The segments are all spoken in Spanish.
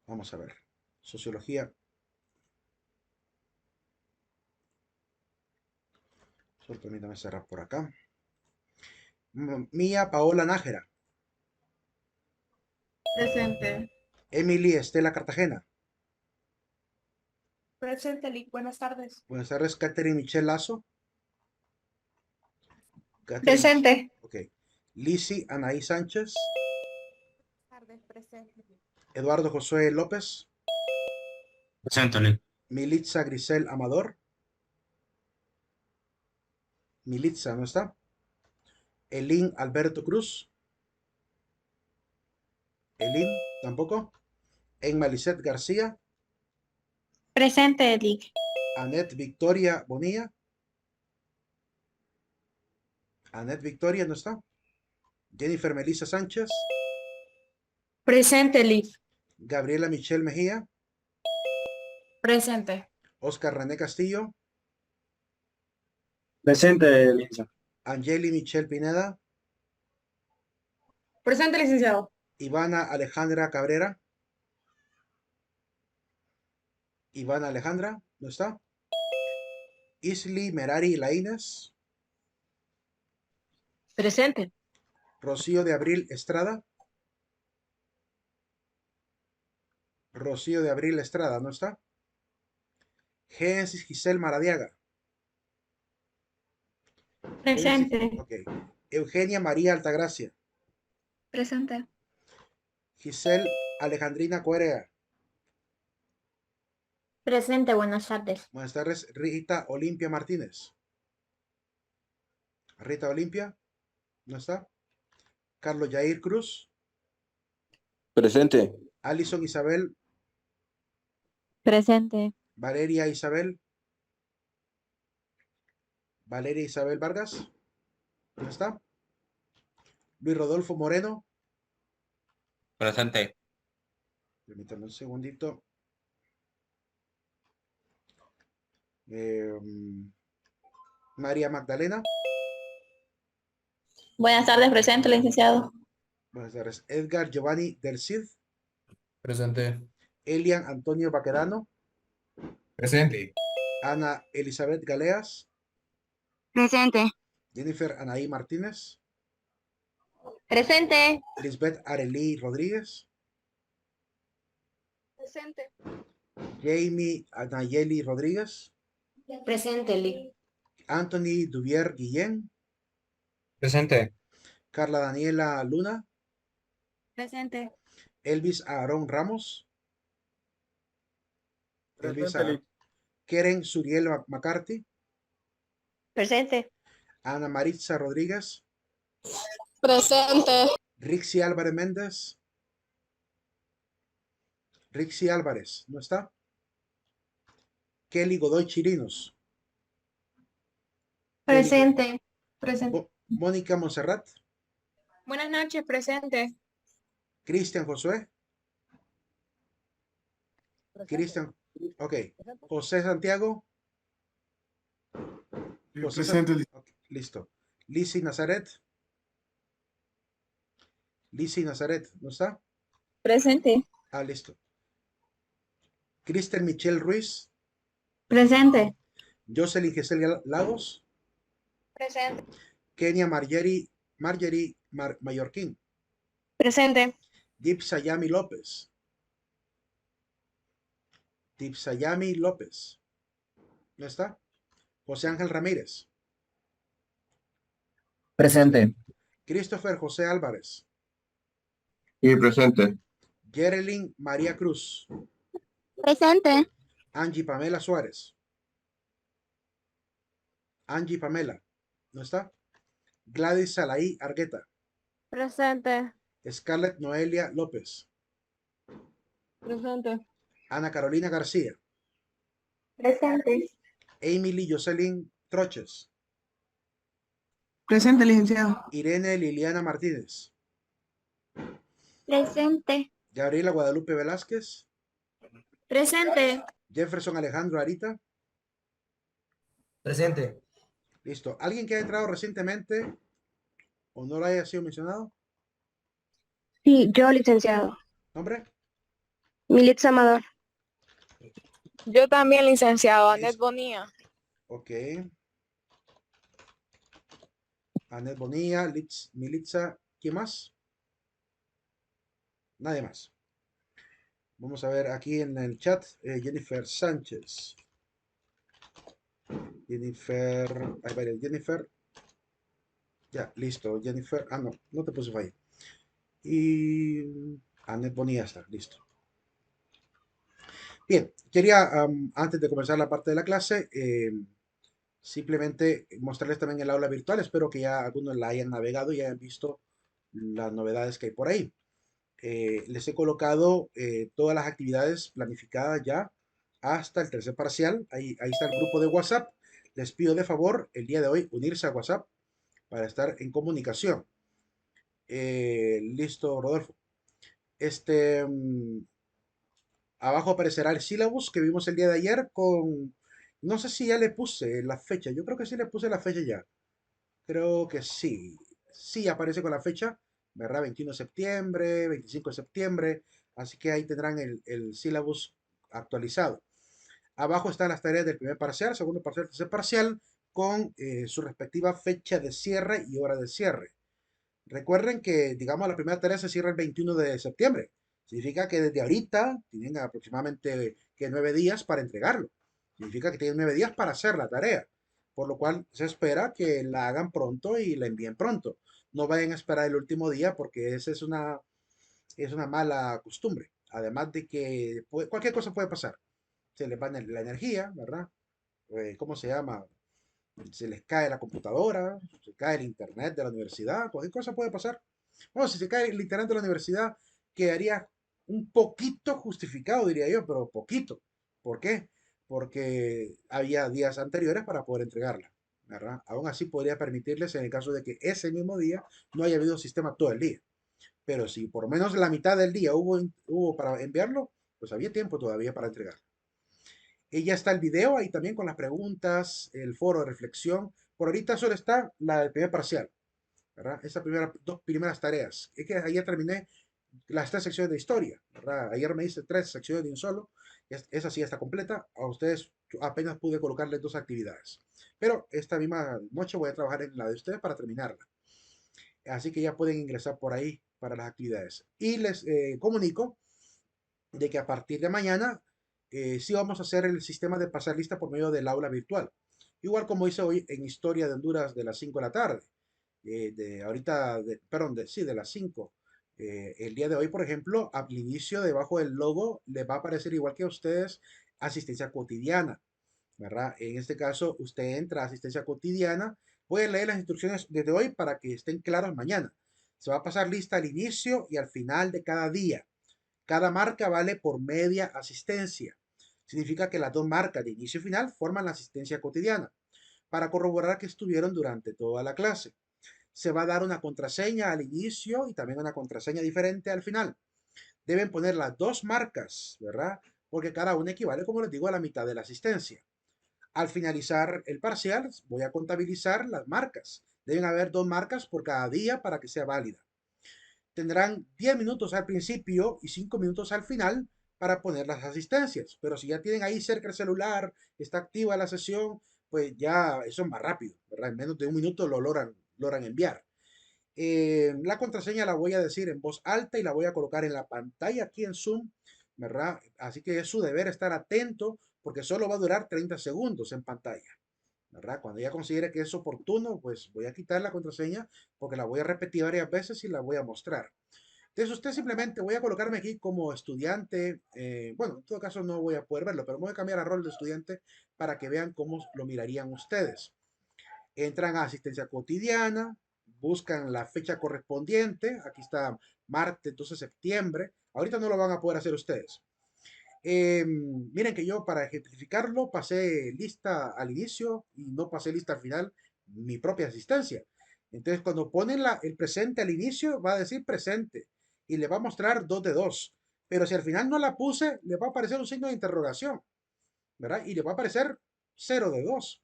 Vamos a ver. Sociología. Solo permítame cerrar por acá. Mía Paola Nájera. Presente. Emily Estela Cartagena. Presente, Lick. Buenas tardes. Buenas tardes. Catherine Michelle Lazo. Catherine. Presente. Ok. Lizzie Anaí Sánchez. Tardes, presente. Eduardo Josué López. Preséntale. Militza Grisel Amador. Militza, ¿no está? Elín Alberto Cruz. Elín, tampoco. Emma Lisette García. Presente, Lick. Annette Victoria Bonilla. Annette Victoria, ¿no está? Jennifer Melissa Sánchez. Presente, Lick. Gabriela Michelle Mejía. Presente. Oscar René Castillo. Presente, Lisa. Angeli Michelle Pineda. Presente, licenciado. Ivana Alejandra Cabrera. Ivana Alejandra, ¿no está? Isli Merari Laínez. Presente. Rocío de Abril Estrada. Rocío de Abril Estrada, ¿no está? Génesis Giselle Maradiaga. Génesis, Presente. ok. Eugenia María Altagracia. Presente. Giselle Alejandrina Cuerea. Presente, buenas tardes. Buenas tardes. Rita Olimpia Martínez. Rita Olimpia, ¿no está? Carlos Jair Cruz. Presente. Alison Isabel. Presente. Valeria Isabel. Valeria Isabel Vargas, ¿no está? Luis Rodolfo Moreno. Presente. Permítame un segundito. Eh, María Magdalena. Buenas tardes, presente, licenciado. Buenas tardes. Edgar Giovanni del Cid. Presente. Elian Antonio Baquedano. Presente. Ana Elizabeth Galeas. Presente. Jennifer Anaí Martínez. Presente. Lisbeth Arelí Rodríguez. Presente. Jamie Anayeli Rodríguez. Presente, Lick. Anthony Duvier Guillén. Presente. Carla Daniela Luna. Presente. Elvis Aarón Ramos. Elvis Presente, Lisa. Keren Suriel McCarthy. Presente. Ana Maritza Rodríguez. Presente. Rixi Álvarez Méndez. Rixi Álvarez, ¿no está? Kelly Godoy Chirinos. Kelly Presente. Presente. Mónica Monserrat. Buenas noches, presente. Cristian Josué. Cristian, ok. José Santiago. José Presente, okay, listo. Lizzy Nazaret. Lizzy Nazaret, ¿no está? Presente. Ah, listo. Kristen Michelle Ruiz. Presente. Jocelyn Gesell Lagos. Presente. Kenia Margery Mallorquín. Presente. Dipsayami López. Dipsayami López. ¿No está? José Ángel Ramírez. Presente. Christopher José Álvarez. Y presente. Geraldine María Cruz. Presente. Angie Pamela Suárez. Angie Pamela. ¿No está? Gladys Salaí Argueta. Presente. Scarlett Noelia López. Presente. Ana Carolina García. Presente. Emily Jocelyn Troches. presente, licenciado. Irene Liliana Martínez. Presente. Gabriela Guadalupe Velázquez. Presente. Jefferson Alejandro Arita. Presente. Listo. ¿Alguien que haya entrado recientemente o no lo haya sido mencionado? Sí, yo, licenciado. ¿Nombre? Militza Amador. Yo también, licenciado, Anet Listo. Bonilla. Ok. Anet Bonilla, Militza, ¿quién más? Nadie más. Vamos a ver aquí en el chat, Jennifer Sánchez. Jennifer, ahí va Jennifer. Ya, listo, Jennifer. Ah, no, no te puse fallo. Y Anet Bonilla está, listo. Bien, quería, antes de comenzar la parte de la clase, simplemente mostrarles también el aula virtual. Espero que ya algunos la hayan navegado y hayan visto las novedades que hay por ahí. Les he colocado todas las actividades planificadas ya hasta el tercer parcial. Ahí está el grupo de WhatsApp. Les pido de favor el día de hoy unirse a WhatsApp para estar en comunicación. Listo, Rodolfo. Abajo aparecerá el syllabus que vimos el día de ayer con... No sé si ya le puse la fecha. Yo creo que sí le puse la fecha ya. Creo que sí. Sí aparece con la fecha, ¿verdad? 21 de septiembre, 25 de septiembre. Así que ahí tendrán el syllabus actualizado. Abajo están las tareas del primer parcial, segundo parcial, tercer parcial, con su respectiva fecha de cierre y hora de cierre. Recuerden que, digamos, la primera tarea se cierra el 21 de septiembre. Significa que desde ahorita tienen aproximadamente que 9 días para entregarlo. Significa que tienen 9 días para hacer la tarea. Por lo cual se espera que la hagan pronto y la envíen pronto. No vayan a esperar el último día porque esa es una mala costumbre. Además de que cualquier cosa puede pasar. Se les va la energía, ¿verdad? ¿Cómo se llama? Se les cae la computadora, se cae el internet de la universidad, cualquier cosa puede pasar. Bueno, si se cae el internet de la universidad, quedaría un poquito justificado, diría yo, pero poquito. ¿Por qué? Porque había días anteriores para poder entregarla, ¿verdad? Aún así podría permitirles en el caso de que ese mismo día no haya habido sistema todo el día. Pero si por lo menos la mitad del día hubo para enviarlo, pues había tiempo todavía para entregarlo. Y ya está el video ahí también con las preguntas, el foro de reflexión. Por ahorita solo está la del primer parcial, ¿verdad? Esas dos primeras tareas. Es que ayer terminé las 3 secciones de historia, ¿verdad? Ayer me hice 3 secciones de un solo. Esa sí está completa. A ustedes apenas pude colocarles 2 actividades. Pero esta misma noche voy a trabajar en la de ustedes para terminarla. Así que ya pueden ingresar por ahí para las actividades. Y les comunico de que a partir de mañana sí vamos a hacer el sistema de pasar lista por medio del aula virtual. Igual como hice hoy en Historia de Honduras de las 5 de la tarde. De ahorita, perdón, sí, de las 5. El día de hoy, por ejemplo, al inicio, debajo del logo, les va a aparecer igual que a ustedes asistencia cotidiana, ¿verdad? En este caso, usted entra a asistencia cotidiana, puede leer las instrucciones desde hoy para que estén claras mañana. Se va a pasar lista al inicio y al final de cada día. Cada marca vale por media asistencia. Significa que las dos marcas de inicio y final forman la asistencia cotidiana para corroborar que estuvieron durante toda la clase. Se va a dar una contraseña al inicio y también una contraseña diferente al final. Deben poner las dos marcas, ¿verdad? Porque cada una equivale, como les digo, a la mitad de la asistencia. Al finalizar el parcial, voy a contabilizar las marcas. Deben haber 2 marcas por cada día para que sea válida. Tendrán 10 minutos al principio y 5 minutos al final para poner las asistencias. Pero si ya tienen ahí cerca el celular, está activa la sesión, pues ya eso es más rápido, ¿verdad? En menos de un minuto lo logran enviar. La contraseña la voy a decir en voz alta y la voy a colocar en la pantalla aquí en Zoom, ¿verdad? Así que es su deber estar atento porque solo va a durar 30 segundos en pantalla. ¿Verdad? Cuando ya considere que es oportuno, pues voy a quitar la contraseña porque la voy a repetir varias veces y la voy a mostrar. Entonces usted simplemente voy a colocarme aquí como estudiante. Bueno, en todo caso no voy a poder verlo, pero voy a cambiar a rol de estudiante para que vean cómo lo mirarían ustedes. Entran a asistencia cotidiana, buscan la fecha correspondiente. Aquí está martes 12 de septiembre. Ahorita no lo van a poder hacer ustedes. Miren que yo para ejemplificarlo pasé lista al inicio y no pasé lista al final mi propia asistencia. Entonces cuando ponen el presente al inicio va a decir presente y le va a mostrar 2 de 2. Pero si al final no la puse, le va a aparecer un signo de interrogación, ¿verdad? Y le va a aparecer 0 de 2.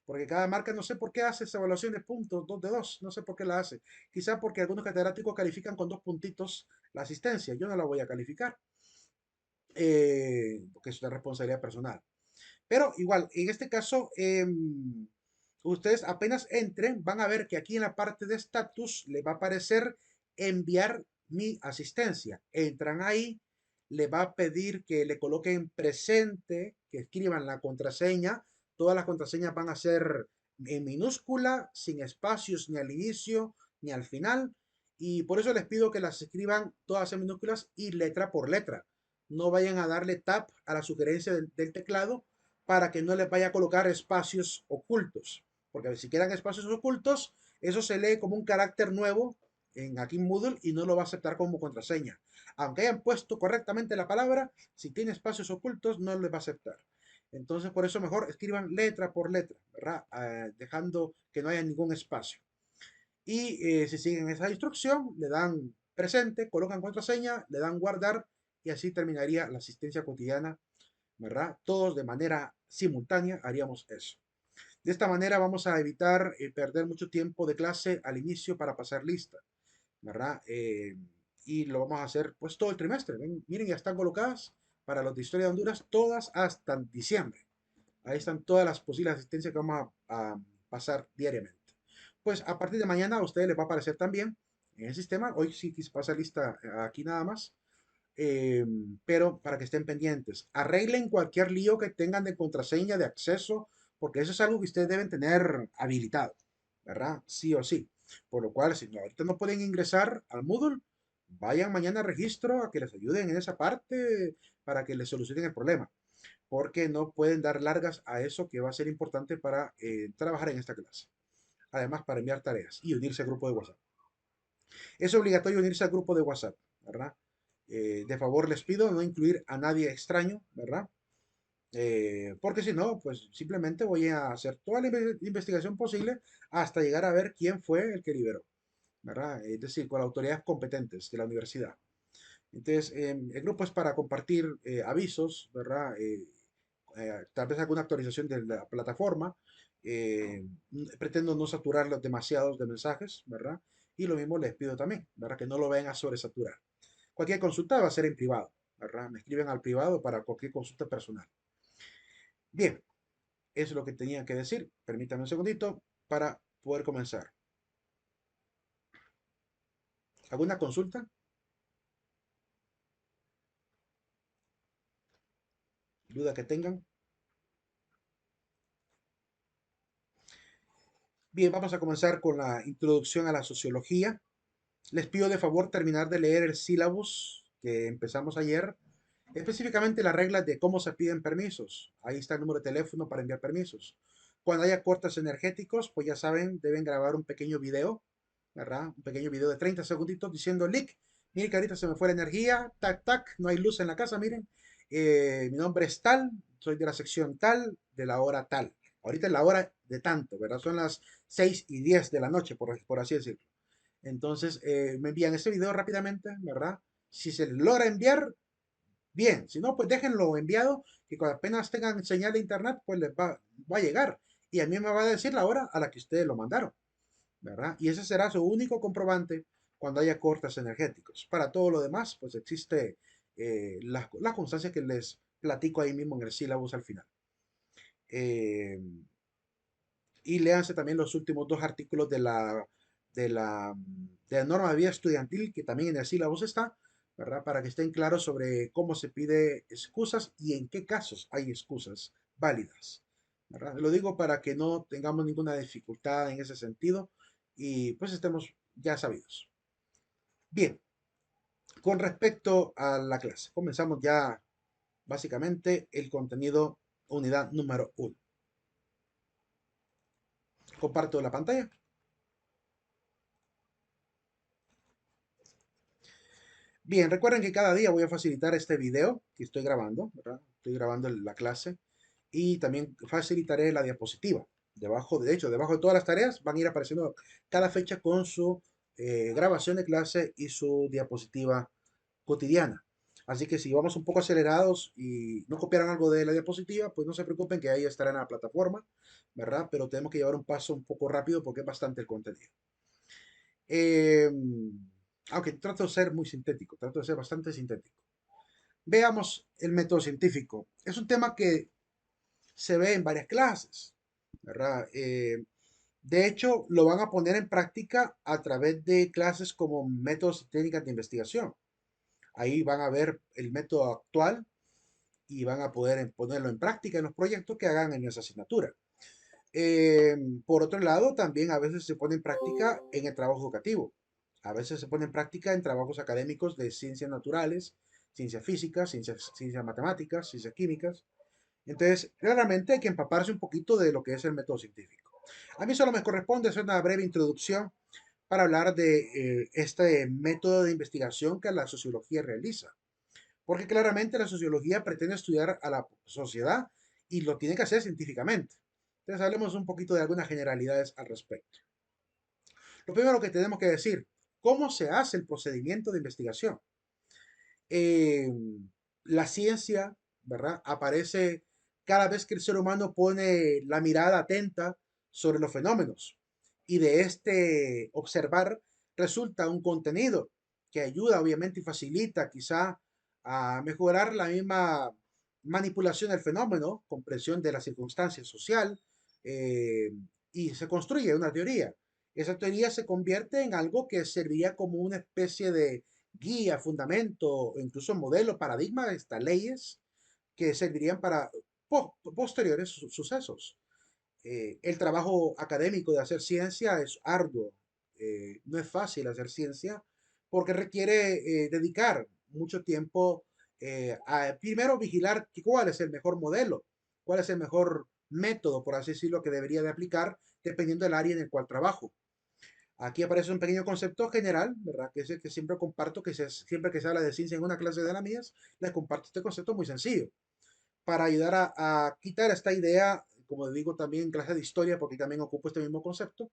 Porque cada marca no sé por qué hace esa evaluación de puntos 2 de 2. No sé por qué la hace. Quizá porque algunos catedráticos califican con 2 puntitos la asistencia. Yo no la voy a calificar. porque es una responsabilidad personal. Pero igual, en este caso, ustedes apenas entren, van a ver que aquí en la parte de status les va a aparecer enviar mi asistencia. Entran ahí, le va a pedir que le coloquen presente, que escriban la contraseña. Todas las contraseñas van a ser en minúscula, sin espacios ni al inicio ni al final. Y por eso les pido que las escriban todas en minúsculas y letra por letra. No vayan a darle tap a la sugerencia del teclado para que no les vaya a colocar espacios ocultos. Porque si quedan espacios ocultos, eso se lee como un carácter nuevo en aquí en Moodle y no lo va a aceptar como contraseña. Aunque hayan puesto correctamente la palabra, si tiene espacios ocultos, no les va a aceptar. Entonces, por eso mejor escriban letra por letra, ¿verdad? Dejando que no haya ningún espacio. Y si siguen esa instrucción, le dan presente, colocan contraseña, le dan guardar y así terminaría la asistencia cotidiana, ¿verdad? Todos de manera simultánea haríamos eso. De esta manera vamos a evitar perder mucho tiempo de clase al inicio para pasar lista, ¿verdad? Y lo vamos a hacer pues todo el trimestre. ¿Ven? Miren, ya están colocadas para los de Historia de Honduras todas hasta diciembre. Ahí están todas las posibles asistencias que vamos a pasar diariamente. Pues a partir de mañana a ustedes les va a aparecer también en el sistema. Hoy sí quise pasar lista aquí nada más. eh, pero para que estén pendientes. Arreglen cualquier lío que tengan de contraseña, de acceso, porque eso es algo que ustedes deben tener habilitado, ¿verdad? Sí o sí. Por lo cual, si no, ahorita no pueden ingresar al Moodle, vayan mañana a registro a que les ayuden en esa parte para que les solucionen el problema, porque no pueden dar largas a eso que va a ser importante para trabajar en esta clase. Además, para enviar tareas y unirse al grupo de WhatsApp. Es obligatorio unirse al grupo de WhatsApp, ¿verdad? De favor les pido no incluir a nadie extraño, ¿verdad? Porque si no, pues simplemente voy a hacer toda la investigación posible hasta llegar a ver quién fue el que liberó, ¿verdad? Es decir, con las autoridades competentes de la universidad. Entonces, el grupo es para compartir avisos, ¿verdad? Tal vez alguna actualización de la plataforma. Pretendo no saturarlos demasiados de mensajes, ¿verdad? Y lo mismo les pido también, ¿verdad? Que no lo vayan a sobresaturar. Cualquier consulta va a ser en privado, ¿verdad? Me escriben al privado para cualquier consulta personal. Bien, eso es lo que tenía que decir. Permítanme un segundito para poder comenzar. ¿Alguna consulta? ¿Duda que tengan? Bien, vamos a comenzar con la introducción a la sociología. Les pido de favor terminar de leer el sílabus que empezamos ayer, específicamente las reglas de cómo se piden permisos. Ahí está el número de teléfono para enviar permisos. Cuando haya cortes energéticos, pues ya saben, deben grabar un pequeño video, ¿verdad? Un pequeño video de 30 segunditos diciendo, Lick, miren que ahorita se me fue la energía, tac, tac, no hay luz en la casa, miren. Mi nombre es tal, soy de la sección tal, de la hora tal. Ahorita es la hora de tanto, ¿verdad? Son las 6:10 de la noche, por así decirlo. Entonces, me envían ese video rápidamente, ¿verdad? Si se logra enviar, bien. Si no, pues déjenlo enviado, que cuando apenas tengan señal de internet, pues va a llegar. Y a mí me va a decir la hora a la que ustedes lo mandaron, ¿verdad? Y ese será su único comprobante cuando haya cortes energéticos. Para todo lo demás, pues existe la constancia que les platico ahí mismo en el sílabus al final. Eh, y léanse también los últimos dos artículos de la norma de vida estudiantil, que también en el sílabus está, ¿verdad? Para que estén claros sobre cómo se pide excusas y en qué casos hay excusas válidas, ¿verdad? Lo digo para que no tengamos ninguna dificultad en ese sentido y pues estemos ya sabidos. Bien, con respecto a la clase, comenzamos ya básicamente el contenido unidad número 1. Comparto la pantalla. Bien, recuerden que cada día voy a facilitar este video que estoy grabando, ¿verdad? Estoy grabando la clase y también facilitaré la diapositiva. De hecho, debajo de todas las tareas van a ir apareciendo cada fecha con su grabación de clase y su diapositiva cotidiana. Así que si vamos un poco acelerados y no copiaron algo de la diapositiva, pues no se preocupen que ahí estará en la plataforma, ¿verdad? Pero tenemos que llevar un paso un poco rápido porque es bastante el contenido. Eh, Aunque trato de ser muy sintético, trato de ser bastante sintético. Veamos el método científico. Es un tema que se ve en varias clases, ¿verdad? De hecho, lo van a poner en práctica a través de clases como métodos y técnicas de investigación. Ahí van a ver el método actual y van a poder ponerlo en práctica en los proyectos que hagan en esa asignatura. Eh, por otro lado, también a veces se pone en práctica en el trabajo educativo. A veces se pone en práctica en trabajos académicos de ciencias naturales, ciencias físicas, ciencias matemáticas, ciencias químicas. Entonces, claramente hay que empaparse un poquito de lo que es el método científico. A mí solo me corresponde hacer una breve introducción para hablar de este método de investigación que la sociología realiza. Porque claramente la sociología pretende estudiar a la sociedad y lo tiene que hacer científicamente. Entonces, hablemos un poquito de algunas generalidades al respecto. Lo primero que tenemos que decir, ¿cómo se hace el procedimiento de investigación? Eh, la ciencia, ¿verdad? Aparece cada vez que el ser humano pone la mirada atenta sobre los fenómenos y de este observar resulta un contenido que ayuda obviamente y facilita quizá a mejorar la misma manipulación del fenómeno, comprensión de la circunstancia social eh, y se construye una teoría. Esa teoría se convierte en algo que serviría como una especie de guía, fundamento o incluso modelo, paradigma, estas leyes que servirían para posteriores sucesos. El trabajo académico de hacer ciencia es arduo, no es fácil hacer ciencia porque requiere dedicar mucho tiempo a primero vigilar cuál es el mejor modelo, cuál es el mejor método, por así decirlo, que debería de aplicar dependiendo del área en el cual trabajo. Aquí aparece un pequeño concepto general, ¿verdad? Que es el que siempre comparto, siempre que se habla de ciencia en una clase de la mía, les comparto este concepto muy sencillo, para ayudar a quitar esta idea, como digo también en clase de historia, porque también ocupo este mismo concepto,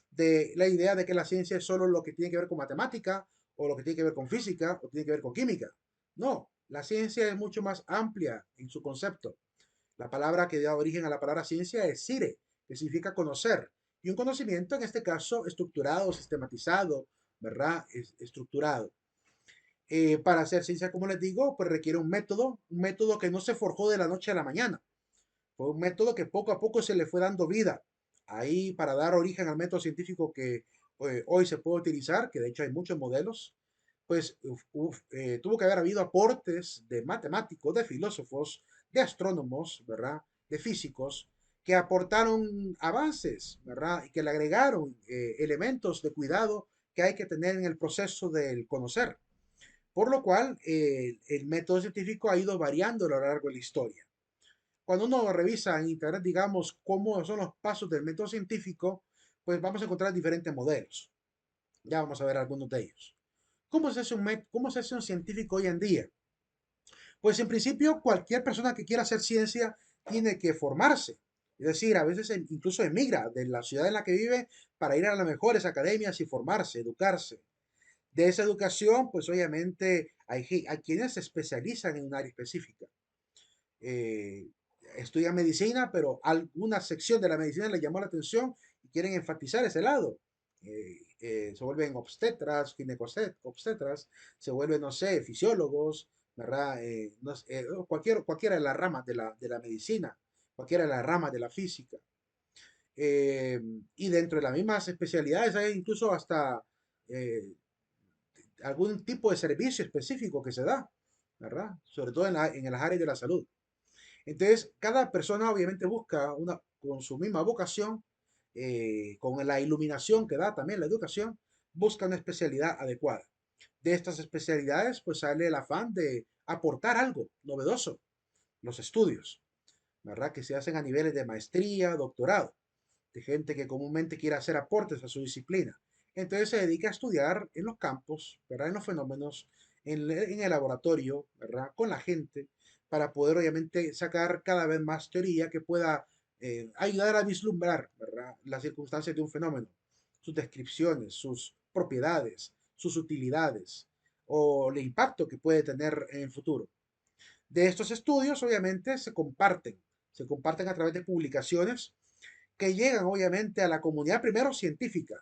de la idea de que la ciencia es solo lo que tiene que ver con matemática, o lo que tiene que ver con física, o tiene que ver con química. No, la ciencia es mucho más amplia en su concepto. La palabra que da origen a la palabra ciencia es cire, que significa conocer. Y un conocimiento, en este caso, estructurado, sistematizado, ¿verdad? Estructurado. Para hacer ciencia, como les digo, pues requiere un método que no se forjó de la noche a la mañana. Fue un método que poco a poco se le fue dando vida. Ahí, para dar origen al método científico que hoy se puede utilizar, que de hecho hay muchos modelos, pues tuvo que haber habido aportes de matemáticos, de filósofos, de astrónomos, ¿verdad? De físicos, que aportaron avances, ¿verdad? Y que le agregaron elementos de cuidado que hay que tener en el proceso del conocer. Por lo cual, el método científico ha ido variando a lo largo de la historia. Cuando uno revisa en Internet, digamos, cómo son los pasos del método científico, pues vamos a encontrar diferentes modelos. Ya vamos a ver algunos de ellos. ¿Cómo se hace un científico hoy en día? Pues en principio cualquier persona que quiera hacer ciencia tiene que formarse. Es decir, a veces incluso emigra de la ciudad en la que vive para ir a las mejores academias y formarse, educarse. De esa educación, pues obviamente hay quienes se especializan en un área específica. Eh, Estudian medicina, pero alguna sección de la medicina les llamó la atención y quieren enfatizar ese lado. Se vuelven obstetras, obstetras, se vuelven, no sé, fisiólogos, ¿verdad? No sé, cualquiera de las ramas de la medicina, cualquiera de las ramas de la física. Eh, y dentro de las mismas especialidades hay incluso hasta eh, algún tipo de servicio específico que se da, ¿verdad? Sobre todo en las áreas de la salud. Entonces, cada persona obviamente busca con su misma vocación, con la iluminación que da también la educación, busca una especialidad adecuada. De estas especialidades, pues sale el afán de aportar algo novedoso, los estudios, ¿verdad? Que se hacen a niveles de maestría, doctorado, de gente que comúnmente quiere hacer aportes a su disciplina. Entonces se dedica a estudiar en los campos, ¿verdad? En los fenómenos, en el laboratorio, ¿verdad? Con la gente, para poder obviamente sacar cada vez más teoría que pueda ayudar a vislumbrar, ¿verdad? Las circunstancias de un fenómeno, sus descripciones, sus propiedades, sus utilidades o el impacto que puede tener en el futuro. De estos estudios, obviamente, se comparten a través de publicaciones que llegan obviamente a la comunidad primero científica,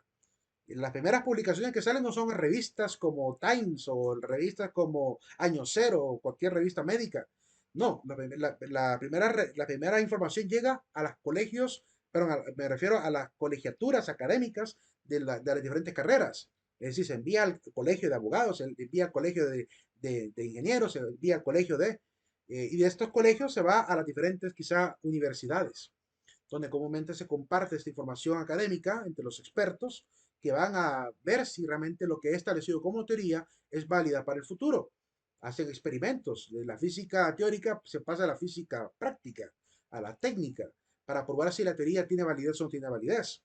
Las primeras publicaciones que salen no son en revistas como Times o en revistas como Año Cero o cualquier revista médica. No, la primera información llega a los colegios, pero me refiero a las colegiaturas académicas de las diferentes carreras. Es decir, se envía al colegio de abogados, se envía al colegio de ingenieros, se envía al colegio y de estos colegios se va a las diferentes, quizá, universidades donde comúnmente se comparte esta información académica entre los expertos que van a ver si realmente lo que he establecido como teoría es válida para el futuro. Hacen experimentos. De la física teórica se pasa a la física práctica, a la técnica, para probar si la teoría tiene validez o no tiene validez.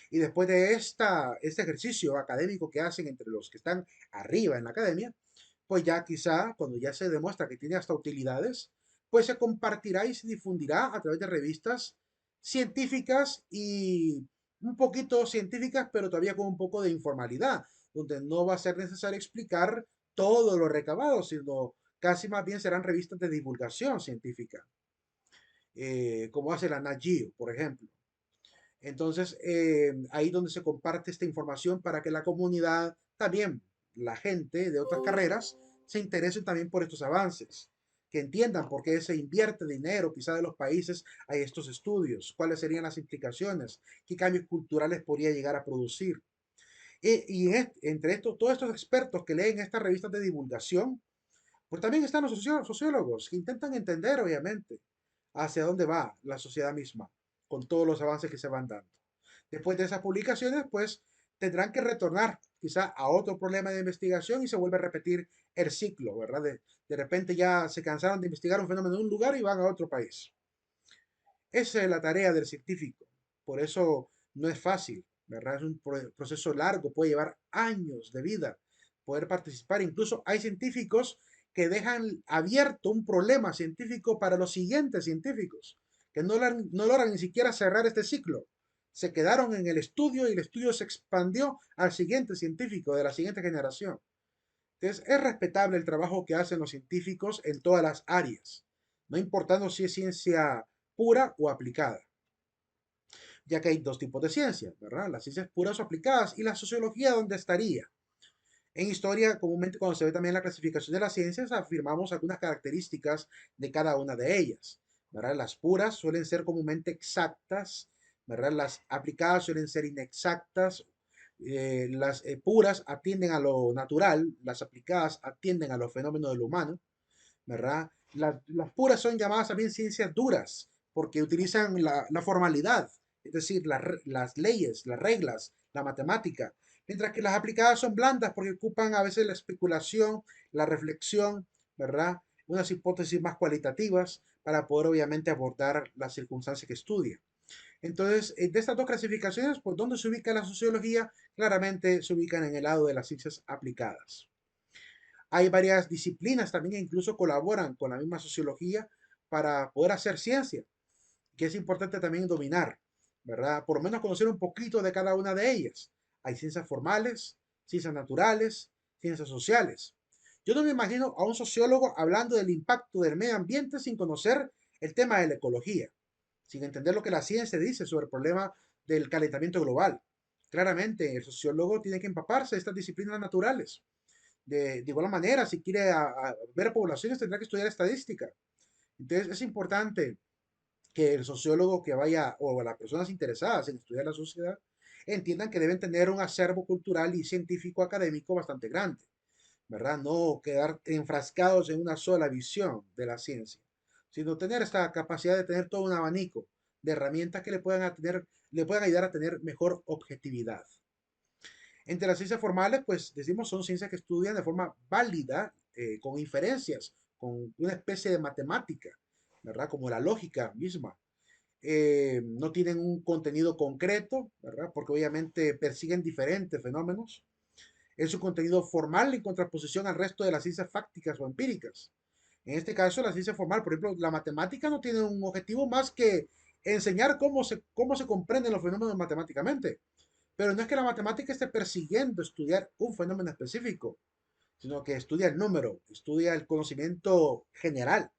Y después de este ejercicio académico que hacen entre los que están arriba en la academia, pues ya quizá cuando ya se demuestra que tiene hasta utilidades, pues se compartirá y se difundirá a través de revistas científicas y un poquito científicas, pero todavía con un poco de informalidad, donde no va a ser necesario explicar todo lo recabado, sino casi más bien serán revistas de divulgación científica, como hace la Nat Geo, por ejemplo. Entonces, ahí donde se comparte esta información para que la comunidad, también la gente de otras carreras, se interesen también por estos avances, que entiendan por qué se invierte dinero quizá de los países a estos estudios, cuáles serían las implicaciones, qué cambios culturales podría llegar a producir. Entre todos estos expertos que leen estas revistas de divulgación, pues también están los sociólogos que intentan entender, obviamente, hacia dónde va la sociedad misma, con todos los avances que se van dando. Después de esas publicaciones, pues tendrán que retornar quizá a otro problema de investigación y se vuelve a repetir el ciclo, ¿verdad? De repente ya se cansaron de investigar un fenómeno en un lugar y van a otro país. Esa es la tarea del científico. Por eso no es fácil, ¿verdad? Es un proceso largo, puede llevar años de vida poder participar. Incluso hay científicos que dejan abierto un problema científico para los siguientes científicos, que no logran ni siquiera cerrar este ciclo. Se quedaron en el estudio y el estudio se expandió al siguiente científico de la siguiente generación. Entonces, es respetable el trabajo que hacen los científicos en todas las áreas, no importando si es ciencia pura o aplicada, ya que hay dos tipos de ciencia, ¿verdad? Las ciencias puras o aplicadas y la sociología, ¿dónde estaría? En historia, comúnmente cuando se ve también la clasificación de las ciencias, afirmamos algunas características de cada una de ellas, ¿verdad? Las puras suelen ser comúnmente exactas, ¿verdad? Las aplicadas suelen ser inexactas, las puras atienden a lo natural, las aplicadas atienden a los fenómenos del humano, ¿verdad? Las puras son llamadas también ciencias duras, porque utilizan la formalidad, es decir, las leyes, las reglas, la matemática, mientras que las aplicadas son blandas porque ocupan a veces la especulación, la reflexión, ¿verdad? Unas hipótesis más cualitativas para poder obviamente abordar las circunstancias que estudia. Entonces, de estas dos clasificaciones, pues, ¿dónde se ubica la sociología? Claramente se ubican en el lado de las ciencias aplicadas. Hay varias disciplinas también que incluso colaboran con la misma sociología para poder hacer ciencia, que es importante también dominar, ¿verdad? Por lo menos conocer un poquito de cada una de ellas. Hay ciencias formales, ciencias naturales, ciencias sociales. Yo no me imagino a un sociólogo hablando del impacto del medio ambiente sin conocer el tema de la ecología, sin entender lo que la ciencia dice sobre el problema del calentamiento global. Claramente, el sociólogo tiene que empaparse de estas disciplinas naturales. De igual manera, si quiere ver poblaciones, tendrá que estudiar estadística. Entonces, es importante que el sociólogo que vaya, o las personas interesadas en estudiar la sociedad, entiendan que deben tener un acervo cultural y científico académico bastante grande, ¿verdad? No quedar enfrascados en una sola visión de la ciencia, sino tener esta capacidad de tener todo un abanico de herramientas que le puedan ayudar a tener mejor objetividad. Entre las ciencias formales, pues decimos son ciencias que estudian de forma válida, con inferencias, con una especie de matemática, ¿verdad? Como la lógica misma. No tienen un contenido concreto, ¿verdad? Porque obviamente persiguen diferentes fenómenos. Es un contenido formal en contraposición al resto de las ciencias fácticas o empíricas. En este caso, la ciencia formal, por ejemplo, la matemática no tiene un objetivo más que enseñar cómo se comprenden los fenómenos matemáticamente. Pero no es que la matemática esté persiguiendo estudiar un fenómeno específico, sino que estudia el número, estudia el conocimiento general.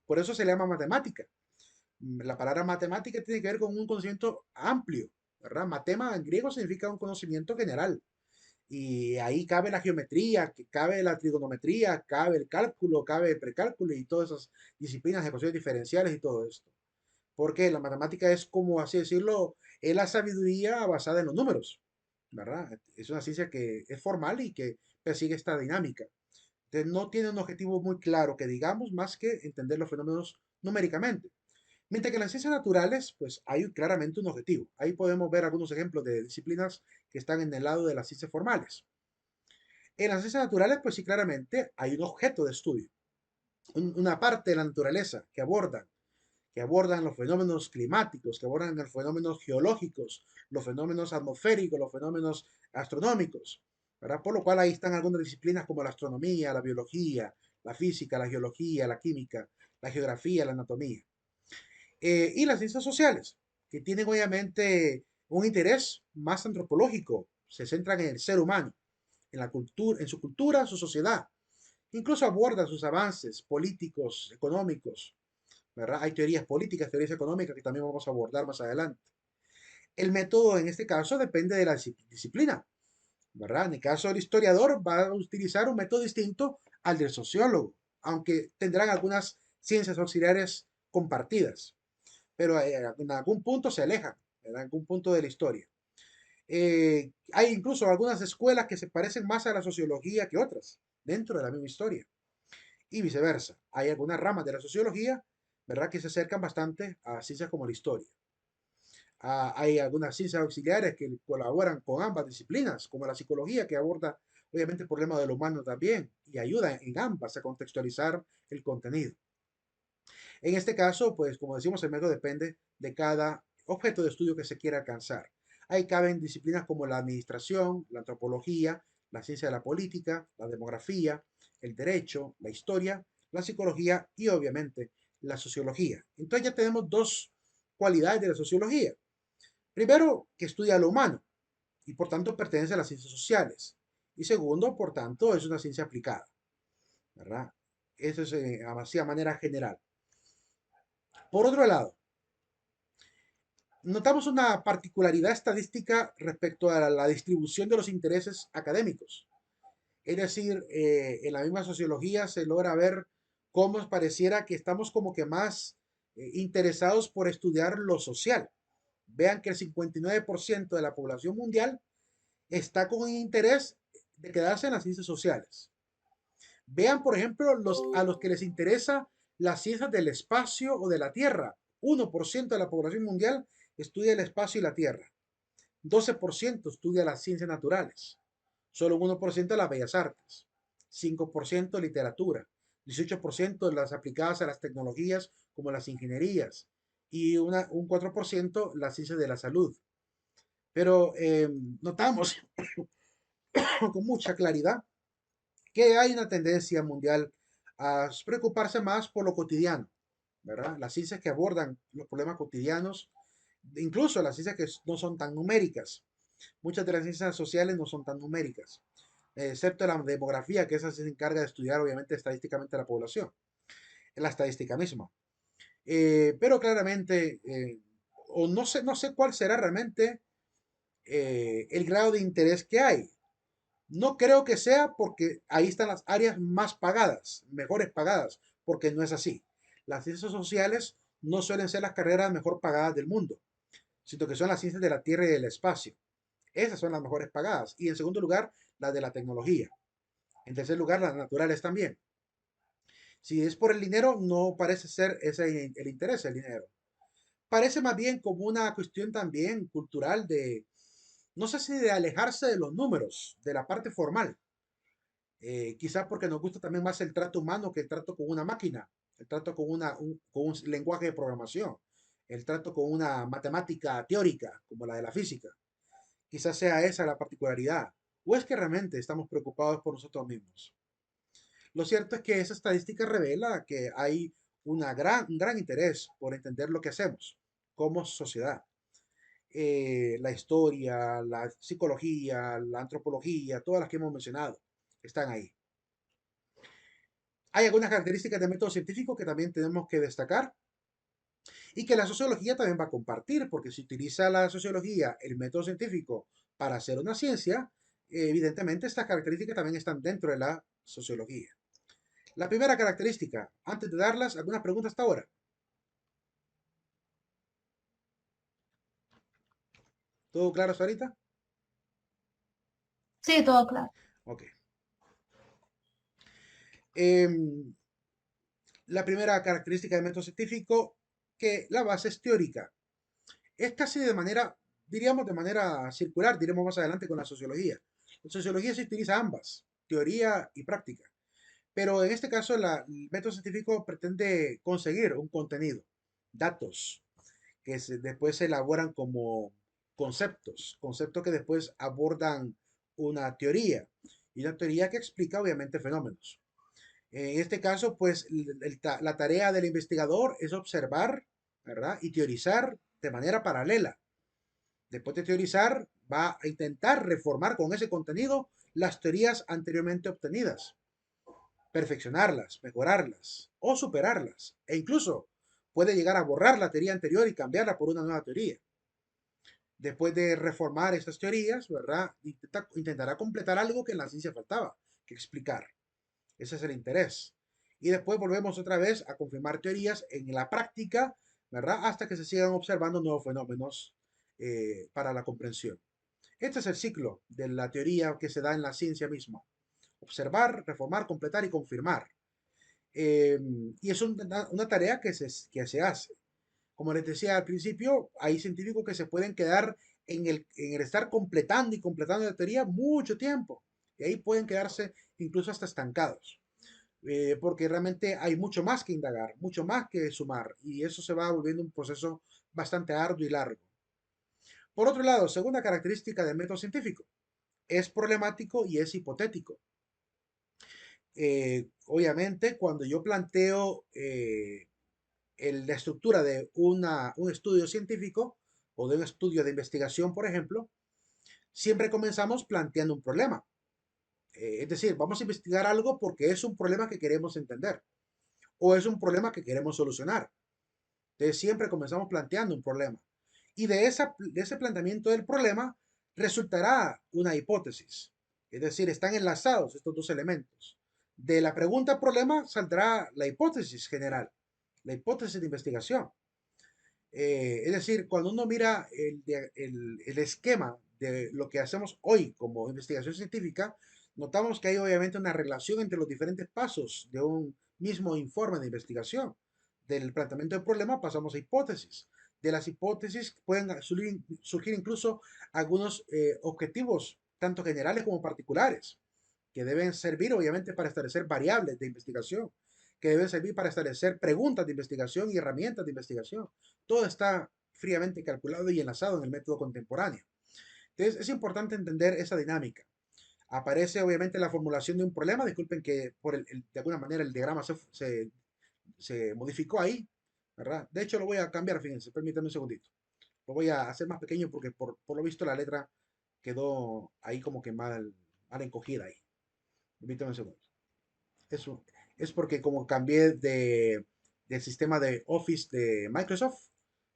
Por eso se le llama matemática. La palabra matemática tiene que ver con un conocimiento amplio, ¿verdad? Matema en griego significa un conocimiento general. Y ahí cabe la geometría, que cabe la trigonometría, cabe el cálculo, cabe el precálculo y todas esas disciplinas de ecuaciones diferenciales y todo esto. Porque la matemática es, como así decirlo, es la sabiduría basada en los números, ¿verdad? Es una ciencia que es formal y que persigue esta dinámica. Entonces, no tiene un objetivo muy claro que digamos más que entender los fenómenos numéricamente. Mientras que en las ciencias naturales, pues hay claramente un objetivo. Ahí podemos ver algunos ejemplos de disciplinas que están en el lado de las ciencias formales. En las ciencias naturales, pues sí, claramente hay un objeto de estudio, una parte de la naturaleza que abordan los fenómenos climáticos, que abordan los fenómenos geológicos, los fenómenos atmosféricos, los fenómenos astronómicos, ¿verdad? Por lo cual ahí están algunas disciplinas como la astronomía, la biología, la física, la geología, la química, la geografía, la anatomía. Y las ciencias sociales, que tienen obviamente un interés más antropológico, se centran en el ser humano, en la cultura, en su cultura, su sociedad. Incluso abordan sus avances políticos, económicos, ¿verdad? Hay teorías políticas, teorías económicas que también vamos a abordar más adelante. El método en este caso depende de la disciplina, ¿verdad? En el caso del historiador va a utilizar un método distinto al del sociólogo, aunque tendrán algunas ciencias auxiliares compartidas, pero en algún punto se alejan, en algún punto de la historia. Hay incluso algunas escuelas que se parecen más a la sociología que otras, dentro de la misma historia, y viceversa. Hay algunas ramas de la sociología, ¿verdad?, que se acercan bastante a ciencias como la historia. Hay algunas ciencias auxiliares que colaboran con ambas disciplinas, como la psicología, que aborda obviamente el problema del humano también y ayuda en ambas a contextualizar el contenido. En este caso, pues como decimos, el método depende de cada objeto de estudio que se quiera alcanzar. Ahí caben disciplinas como la administración, la antropología, la ciencia de la política, la demografía, el derecho, la historia, la psicología y obviamente la sociología. Entonces ya tenemos dos cualidades de la sociología. Primero, que estudia lo humano y por tanto pertenece a las ciencias sociales. Y segundo, por tanto, es una ciencia aplicada, ¿verdad? Eso es así a manera general. Por otro lado, notamos una particularidad estadística respecto a la distribución de los intereses académicos. Es decir, en la misma sociología se logra ver cómo pareciera que estamos como que más interesados por estudiar lo social. Vean que el 59% de la población mundial está con interés de quedarse en las ciencias sociales. Vean, por ejemplo, a los que les interesa las ciencias del espacio o de la Tierra. 1% de la población mundial estudia el espacio y la Tierra. 12% estudia las ciencias naturales. Solo un 1% las bellas artes. 5% literatura. 18% las aplicadas a las tecnologías como las ingenierías. Y un 4% las ciencias de la salud. Pero notamos con mucha claridad que hay una tendencia mundial a preocuparse más por lo cotidiano, ¿verdad? Las ciencias que abordan los problemas cotidianos, incluso las ciencias que no son tan numéricas. Muchas de las ciencias sociales no son tan numéricas, excepto la demografía, que esa se encarga de estudiar obviamente estadísticamente la población, la estadística misma. Pero claramente, o no sé cuál será realmente el grado de interés que hay. No creo que sea porque ahí están las áreas más pagadas, mejores pagadas, porque no es así. Las ciencias sociales no suelen ser las carreras mejor pagadas del mundo, sino que son las ciencias de la Tierra y del espacio. Esas son las mejores pagadas. Y en segundo lugar, las de la tecnología. En tercer lugar, las naturales también. Si es por el dinero, no parece ser ese el interés, el dinero. Parece más bien como una cuestión también cultural de, no sé si de alejarse de los números, de la parte formal. Quizás porque nos gusta también más el trato humano que el trato con una máquina, el trato con un lenguaje de programación, el trato con una matemática teórica como la de la física. Quizás sea esa la particularidad. ¿O es que realmente estamos preocupados por nosotros mismos? Lo cierto es que esa estadística revela que hay un gran interés por entender lo que hacemos como sociedad. La historia, la psicología, la antropología, todas las que hemos mencionado, están ahí. Hay algunas características del método científico que también tenemos que destacar. Y que la sociología también va a compartir, porque si utiliza la sociología, el método científico, para hacer una ciencia, evidentemente estas características también están dentro de la sociología. La primera característica, antes de darlas, algunas preguntas hasta ahora. ¿Todo claro hasta ahorita? Sí, todo claro. Ok. Em, la primera característica del método científico, que la base es teórica. Es casi de manera, diríamos de manera circular, diremos más adelante con la sociología. La sociología se utiliza ambas, teoría y práctica. Pero en este caso, el método científico pretende conseguir un contenido, datos, que después se elaboran como conceptos que después abordan una teoría, y una teoría que explica obviamente fenómenos. En este caso, pues la tarea del investigador es observar, ¿verdad? Y teorizar de manera paralela. Después de teorizar, va a intentar reformar con ese contenido las teorías anteriormente obtenidas, perfeccionarlas, mejorarlas o superarlas. E incluso puede llegar a borrar la teoría anterior y cambiarla por una nueva teoría. Después de reformar estas teorías, ¿verdad? Intentará completar algo que en la ciencia faltaba, que explicar. Ese es el interés. Y después volvemos otra vez a confirmar teorías en la práctica, ¿verdad? Hasta que se sigan observando nuevos fenómenos para la comprensión. Este es el ciclo de la teoría que se da en la ciencia misma. Observar, reformar, completar y confirmar. Y es una tarea que se hace. Como les decía al principio, hay científicos que se pueden quedar en el estar completando y completando la teoría mucho tiempo. Y ahí pueden quedarse incluso hasta estancados. Porque realmente hay mucho más que indagar, mucho más que sumar. Y eso se va volviendo un proceso bastante arduo y largo. Por otro lado, segunda característica del método científico, es problemático y es hipotético. Obviamente, cuando yo planteo la estructura de un estudio científico o de un estudio de investigación, por ejemplo, siempre comenzamos planteando un problema. Es decir, vamos a investigar algo porque es un problema que queremos entender o es un problema que queremos solucionar. Entonces siempre comenzamos planteando un problema. Y de ese planteamiento del problema resultará una hipótesis. Es decir, están enlazados estos dos elementos. De la pregunta problema saldrá la hipótesis general, la hipótesis de investigación. Es decir, cuando uno mira el esquema de lo que hacemos hoy como investigación científica, notamos que hay obviamente una relación entre los diferentes pasos de un mismo informe de investigación. Del planteamiento del problema pasamos a hipótesis. De las hipótesis pueden surgir incluso algunos objetivos, tanto generales como particulares, que deben servir obviamente para establecer variables de investigación, que deben servir para establecer preguntas de investigación y herramientas de investigación. Todo está fríamente calculado y enlazado en el método contemporáneo. Entonces, es importante entender esa dinámica. Aparece obviamente la formulación de un problema. Disculpen que de alguna manera el diagrama se modificó ahí, ¿verdad? De hecho, lo voy a cambiar, fíjense, permítanme un segundito. Lo voy a hacer más pequeño porque por lo visto la letra quedó ahí como que mal encogida ahí. Permítanme un segundo. Eso es porque como cambié del sistema de Office de Microsoft,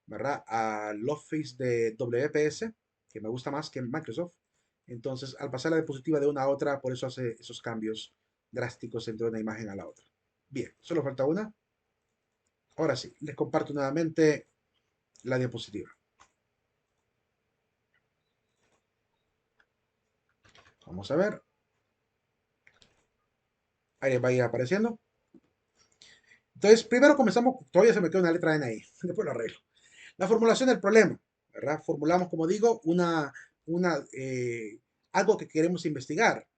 ¿verdad? Al Office de WPS, que me gusta más que Microsoft. Entonces, al pasar la diapositiva de una a otra, por eso hace esos cambios drásticos entre una imagen a la otra. Bien, solo falta una. Ahora sí, les comparto nuevamente la diapositiva. Vamos a ver. Ahí les va a ir apareciendo. Entonces, primero comenzamos, todavía se me queda una letra N ahí, después lo arreglo. La formulación del problema, ¿verdad? Formulamos, como digo, algo que queremos investigar.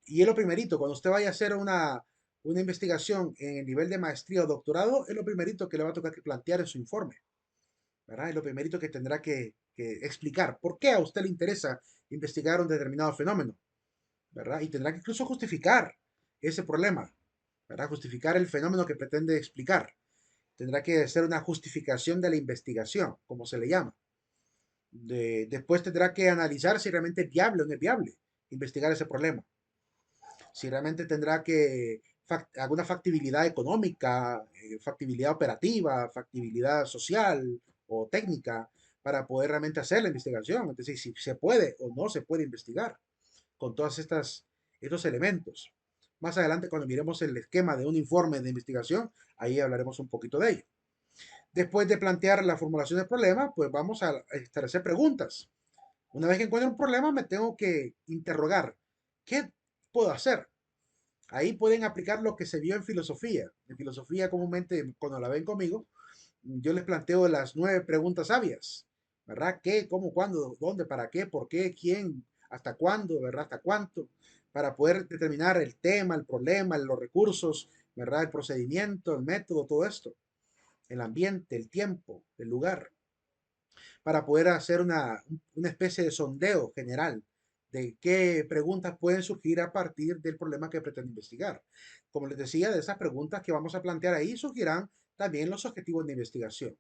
Y es lo primerito, cuando usted vaya a hacer una investigación en el nivel de maestría o doctorado, es lo primerito que le va a tocar que plantear en su informe, ¿verdad? Es lo primerito que tendrá que explicar. ¿Por qué a usted le interesa investigar un determinado fenómeno? ¿Verdad? Y tendrá que incluso justificar ese problema, ¿verdad? Justificar el fenómeno que pretende explicar. Tendrá que hacer una justificación de la investigación, como se le llama. Después tendrá que analizar si realmente es viable o no es viable investigar ese problema. Si realmente tendrá que alguna factibilidad económica, factibilidad operativa, factibilidad social o técnica para poder realmente hacer la investigación. Entonces, si se puede o no se puede investigar con todos estos elementos. Más adelante, cuando miremos el esquema de un informe de investigación, ahí hablaremos un poquito de ello. Después de plantear la formulación del problema, pues vamos a establecer preguntas. Una vez que encuentro un problema, me tengo que interrogar. ¿Qué puedo hacer? Ahí pueden aplicar lo que se vio en filosofía. En filosofía, comúnmente, cuando la ven conmigo, yo les planteo las 9 preguntas sabias, ¿verdad? ¿Qué, cómo, cuándo, dónde, para qué, por qué, quién, hasta cuándo, ¿verdad? Hasta cuánto, para poder determinar el tema, el problema, los recursos, ¿verdad? El procedimiento, el método, todo esto, el ambiente, el tiempo, el lugar, para poder hacer una especie de sondeo general de qué preguntas pueden surgir a partir del problema que pretende investigar. Como les decía, de esas preguntas que vamos a plantear ahí surgirán también los objetivos de investigación.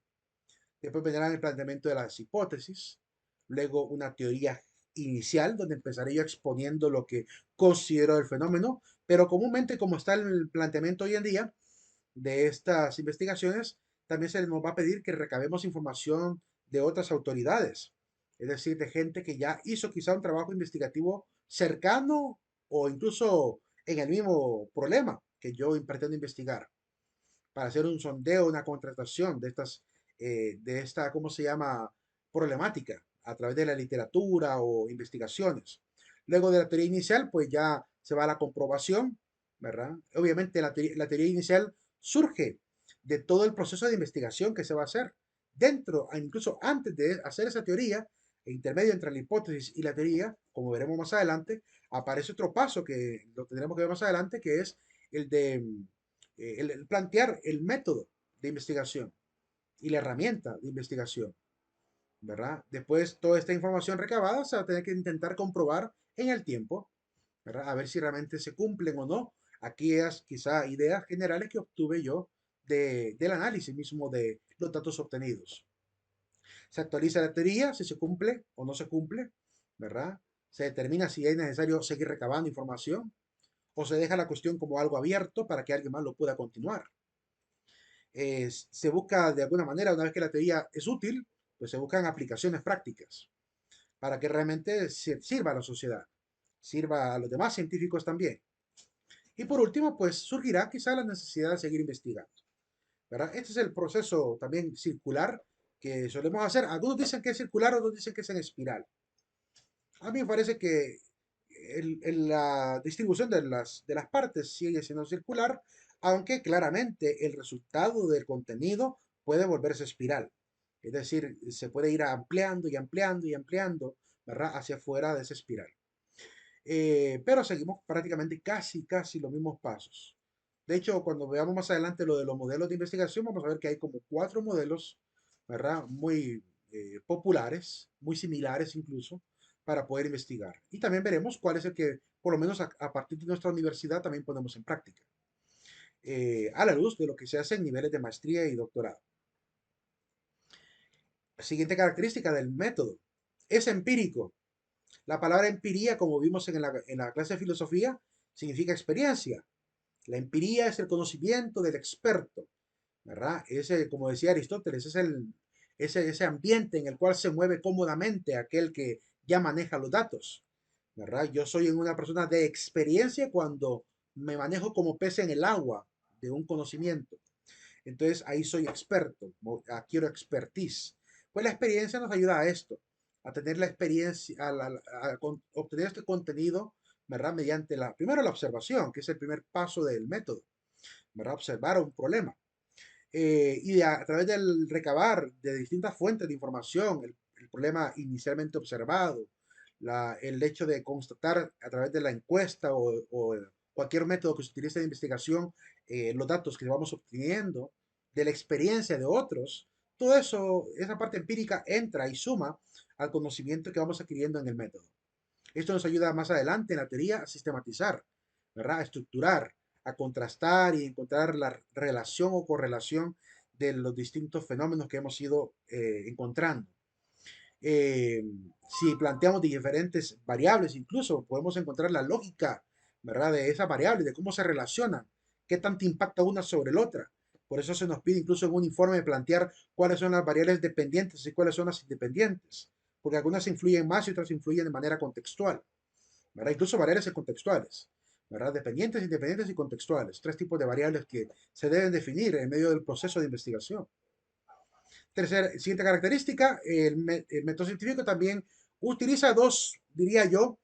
Después vendrá el planteamiento de las hipótesis, luego una teoría inicial, donde empezaré yo exponiendo lo que considero el fenómeno, pero comúnmente como está el planteamiento hoy en día de estas investigaciones, también se nos va a pedir que recabemos información de otras autoridades, es decir, de gente que ya hizo quizá un trabajo investigativo cercano o incluso en el mismo problema que yo pretendo investigar para hacer un sondeo, una contratación de esta, ¿cómo se llama? Problemática a través de la literatura o investigaciones. Luego de la teoría inicial, pues ya se va a la comprobación, ¿verdad? Obviamente la teoría inicial surge de todo el proceso de investigación que se va a hacer. Dentro, incluso antes de hacer esa teoría, el intermedio entre la hipótesis y la teoría, como veremos más adelante, aparece otro paso que lo tendremos que ver más adelante, que es el de el plantear el método de investigación y la herramienta de investigación, ¿verdad? Después, toda esta información recabada se va a tener que intentar comprobar en el tiempo, ¿verdad? A ver si realmente se cumplen o no aquellas quizá ideas generales que obtuve yo del análisis mismo de los datos obtenidos. Se actualiza la teoría, si se cumple o no se cumple, ¿verdad? Se determina si es necesario seguir recabando información o se deja la cuestión como algo abierto para que alguien más lo pueda continuar. Se busca de alguna manera, una vez que la teoría es útil, pues se buscan aplicaciones prácticas para que realmente sirva a la sociedad, sirva a los demás científicos también. Y por último, pues surgirá quizá la necesidad de seguir investigando, ¿verdad? Este es el proceso también circular que solemos hacer. Algunos dicen que es circular, otros dicen que es en espiral. A mí me parece que la distribución de las partes sigue siendo circular, aunque claramente el resultado del contenido puede volverse espiral. Es decir, se puede ir ampliando y ampliando y ampliando, ¿verdad? Hacia afuera de esa espiral. Pero seguimos prácticamente casi los mismos pasos. De hecho, cuando veamos más adelante lo de los modelos de investigación, vamos a ver que hay como 4 modelos, ¿verdad? Muy populares, muy similares incluso, para poder investigar. Y también veremos cuál es el que, por lo menos a partir de nuestra universidad, también ponemos en práctica, a la luz de lo que se hace en niveles de maestría y doctorado. Siguiente característica del método. Es empírico. La palabra empiría, como vimos en la clase de filosofía, significa experiencia. La empiría es el conocimiento del experto, ¿verdad? Ese, como decía Aristóteles, es ese ambiente en el cual se mueve cómodamente aquel que ya maneja los datos, ¿verdad? Yo soy una persona de experiencia cuando me manejo como pez en el agua de un conocimiento. Entonces ahí soy experto, adquiero expertise. Pues la experiencia nos ayuda a esto, a tener la experiencia, a obtener este contenido, ¿verdad? Mediante primero la observación, que es el primer paso del método, ¿verdad? Observar un problema. Y a través del recabar de distintas fuentes de información, el problema inicialmente observado, el hecho de constatar a través de la encuesta o cualquier método que se utilice de investigación, los datos que vamos obteniendo, de la experiencia de otros, todo eso, esa parte empírica entra y suma al conocimiento que vamos adquiriendo en el método. Esto nos ayuda más adelante en la teoría a sistematizar, ¿verdad? A estructurar, a contrastar y encontrar la relación o correlación de los distintos fenómenos que hemos ido encontrando. Eh, si planteamos diferentes variables, incluso podemos encontrar la lógica, ¿verdad? De esas variables, de cómo se relacionan qué tanto impacta una sobre la otra. Por eso se nos pide incluso en un informe plantear cuáles son las variables dependientes y cuáles son las independientes, porque algunas influyen más y otras influyen de manera contextual, ¿verdad? Incluso variables contextuales, ¿verdad? Dependientes, independientes y contextuales. Tres tipos de variables que se deben definir en medio del proceso de investigación. Siguiente característica, el método científico también utiliza dos, diría yo,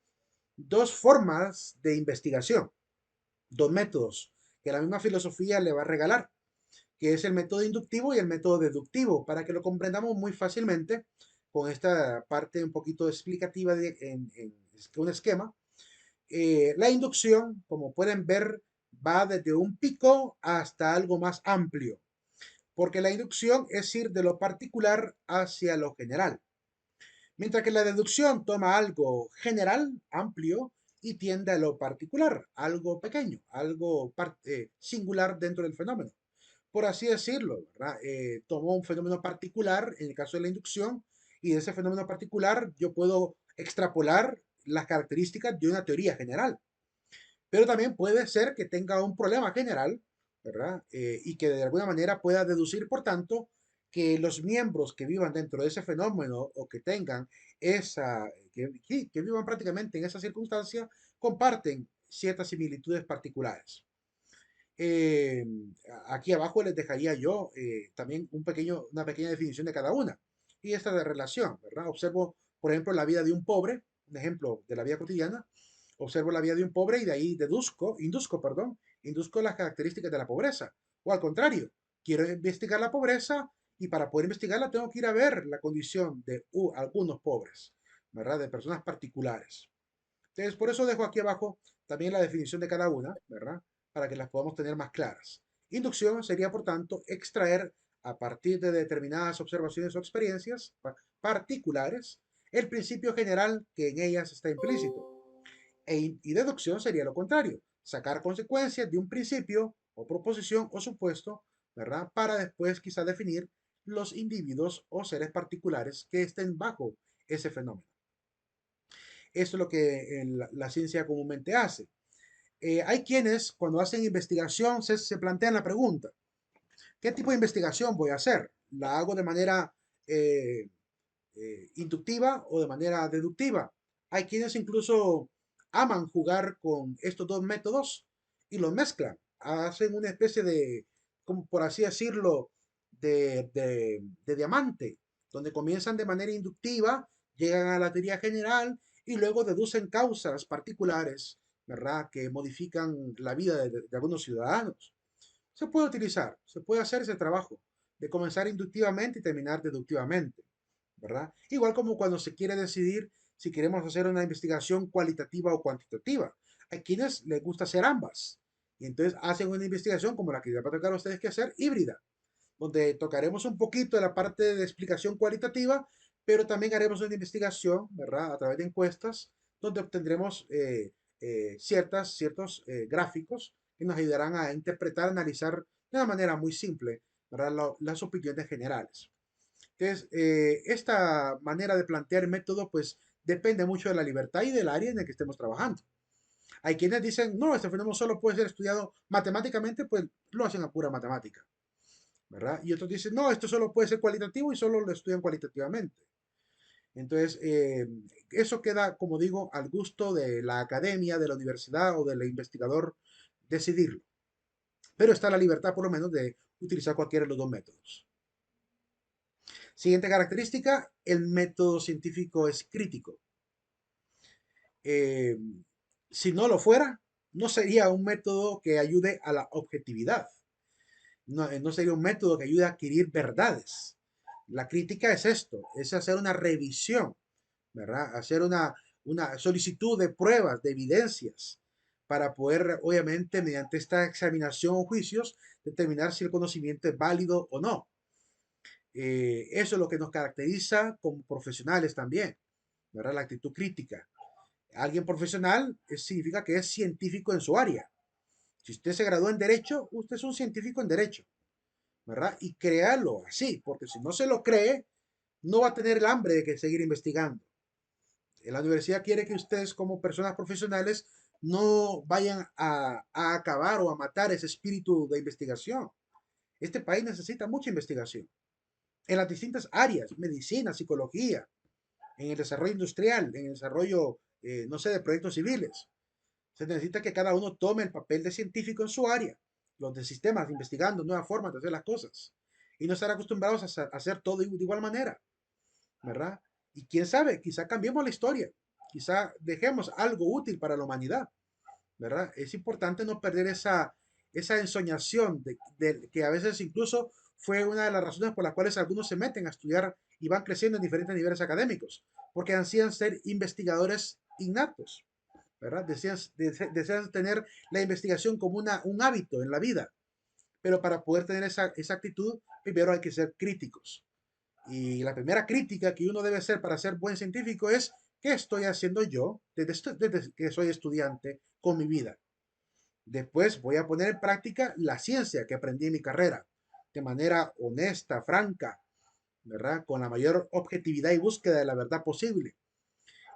dos formas de investigación, dos métodos que la misma filosofía le va a regalar, que es el método inductivo y el método deductivo, para que lo comprendamos muy fácilmente con esta parte un poquito explicativa en un esquema. La inducción, como pueden ver, va desde un pico hasta algo más amplio, porque la inducción es ir de lo particular hacia lo general, mientras que la deducción toma algo general, amplio, y tiende a lo particular, algo pequeño, algo singular dentro del fenómeno. Por así decirlo, ¿verdad? Tomo un fenómeno particular, en el caso de la inducción, y de ese fenómeno particular yo puedo extrapolar las características de una teoría general. Pero también puede ser que tenga un problema general, ¿verdad? Y que de alguna manera pueda deducir, por tanto, que los miembros que vivan dentro de ese fenómeno o que tengan que vivan prácticamente en esa circunstancia, comparten ciertas similitudes particulares. Eh, Aquí abajo les dejaría yo también una pequeña definición de cada una. Y esta de relación, ¿verdad? Observo, por ejemplo, la vida de un pobre, un ejemplo de la vida cotidiana. Observo la vida de un pobre y de ahí induzco las características de la pobreza. O al contrario, quiero investigar la pobreza y para poder investigarla tengo que ir a ver la condición de algunos pobres, ¿verdad? De personas particulares. Entonces, por eso dejo aquí abajo también la definición de cada una, ¿verdad? Para que las podamos tener más claras. Inducción sería, por tanto, extraer a partir de determinadas observaciones o experiencias particulares el principio general que en ellas está implícito. Y deducción sería lo contrario, sacar consecuencias de un principio o proposición o supuesto, ¿verdad? Para después quizá definir los individuos o seres particulares que estén bajo ese fenómeno. Eso es lo que la ciencia comúnmente hace. Hay quienes, cuando hacen investigación, se plantean la pregunta, ¿qué tipo de investigación voy a hacer? ¿La hago de manera eh, inductiva o de manera deductiva? Hay quienes incluso aman jugar con estos dos métodos y los mezclan. Hacen una especie de, como por así decirlo, de diamante, donde comienzan de manera inductiva, llegan a la teoría general y luego deducen causas particulares, ¿verdad?, que modifican la vida de algunos ciudadanos. Se puede utilizar, se puede hacer ese trabajo de comenzar inductivamente y terminar deductivamente, ¿verdad? Igual como cuando se quiere decidir si queremos hacer una investigación cualitativa o cuantitativa. Hay quienes les gusta hacer ambas. Y entonces hacen una investigación como la que les va a tocar a ustedes que hacer, híbrida, donde tocaremos un poquito de la parte de explicación cualitativa, pero también haremos una investigación, ¿verdad? A través de encuestas, donde obtendremos ciertos gráficos que nos ayudarán a interpretar, analizar de una manera muy simple, ¿verdad? Las opiniones generales. Entonces, esta manera de plantear el método, pues, depende mucho de la libertad y del área en el que estemos trabajando. Hay quienes dicen, no, este fenómeno solo puede ser estudiado matemáticamente, pues lo hacen a pura matemática, ¿verdad? Y otros dicen, no, esto solo puede ser cualitativo y solo lo estudian cualitativamente. Entonces, eso queda, como digo, al gusto de la academia, de la universidad o del investigador decidirlo. Pero está la libertad, por lo menos, de utilizar cualquiera de los dos métodos. Siguiente característica, el método científico es crítico. Eh, si no lo fuera, no sería un método que ayude a la objetividad. No sería un método que ayude a adquirir verdades. La crítica es esto, es hacer una revisión, ¿verdad? Hacer una solicitud de pruebas, de evidencias, para poder, obviamente, mediante esta examinación o juicios, determinar si el conocimiento es válido o no. Eso es lo que nos caracteriza como profesionales también, ¿verdad? La actitud crítica. Alguien profesional significa que es científico en su área. Si usted se graduó en Derecho, usted es un científico en Derecho, ¿verdad? Y créalo así, porque si no se lo cree, no va a tener el hambre de que seguir investigando. La universidad quiere que ustedes como personas profesionales no vayan a acabar o a matar ese espíritu de investigación. Este país necesita mucha investigación en las distintas áreas, medicina, psicología, en el desarrollo industrial, en el desarrollo, no sé, de proyectos civiles. Se necesita que cada uno tome el papel de científico en su área, los de sistemas, investigando nuevas formas de hacer las cosas y no estar acostumbrados a hacer todo de igual manera, ¿verdad? Y quién sabe, quizá cambiemos la historia, quizá dejemos algo útil para la humanidad, ¿verdad? Es importante no perder esa ensoñación de que a veces incluso fue una de las razones por las cuales algunos se meten a estudiar y van creciendo en diferentes niveles académicos, porque ansían ser investigadores innatos, ¿verdad? Desean tener la investigación como un hábito en la vida, pero para poder tener esa actitud, primero hay que ser críticos. Y la primera crítica que uno debe hacer para ser buen científico es, ¿qué estoy haciendo yo desde que soy estudiante con mi vida? Después voy a poner en práctica la ciencia que aprendí en mi carrera, de manera honesta, franca, ¿verdad? Con la mayor objetividad y búsqueda de la verdad posible.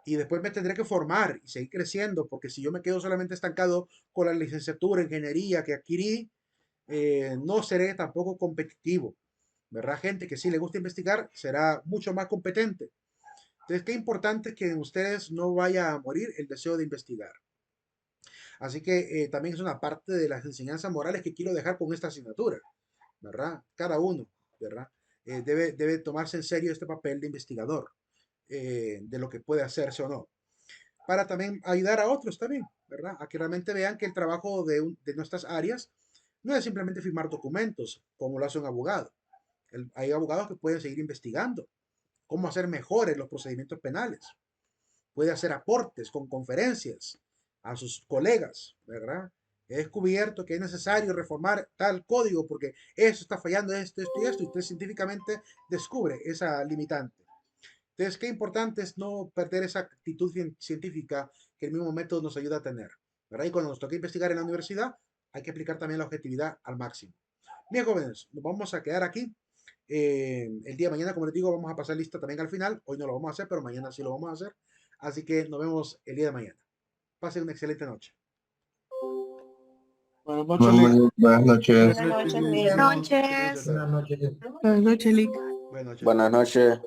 Y después me tendré que formar y seguir creciendo, porque si yo me quedo solamente estancado con la licenciatura en ingeniería que adquirí, no seré tampoco competitivo, ¿verdad? Gente que sí le gusta investigar será mucho más competente. Entonces, qué importante que en ustedes no vaya a morir el deseo de investigar. Así que también es una parte de las enseñanzas morales que quiero dejar con esta asignatura, ¿verdad? Cada uno, ¿verdad? Debe tomarse en serio este papel de investigador, de lo que puede hacerse o no, para también ayudar a otros también, ¿verdad? A que realmente vean que el trabajo de nuestras áreas no es simplemente firmar documentos, como lo hace un abogado. Hay abogados que pueden seguir investigando cómo hacer mejores los procedimientos penales. Puede hacer aportes con conferencias a sus colegas, ¿verdad? He descubierto que es necesario reformar tal código porque eso está fallando, esto y esto, y usted científicamente descubre esa limitante. Entonces, qué importante es no perder esa actitud científica que el mismo método nos ayuda a tener, ¿verdad? Y cuando nos toca investigar en la universidad, hay que aplicar también la objetividad al máximo. Bien, jóvenes, nos vamos a quedar aquí. El día de mañana, como les digo, vamos a pasar lista también al final. Hoy no lo vamos a hacer, pero mañana sí lo vamos a hacer. Así que nos vemos el día de mañana. Pasen una excelente noche. Buenas noches, Lick. Buenas noches. Buenas noches, Buenas Lick. noches. Buenas noches. Buenas noches. Buenas noches.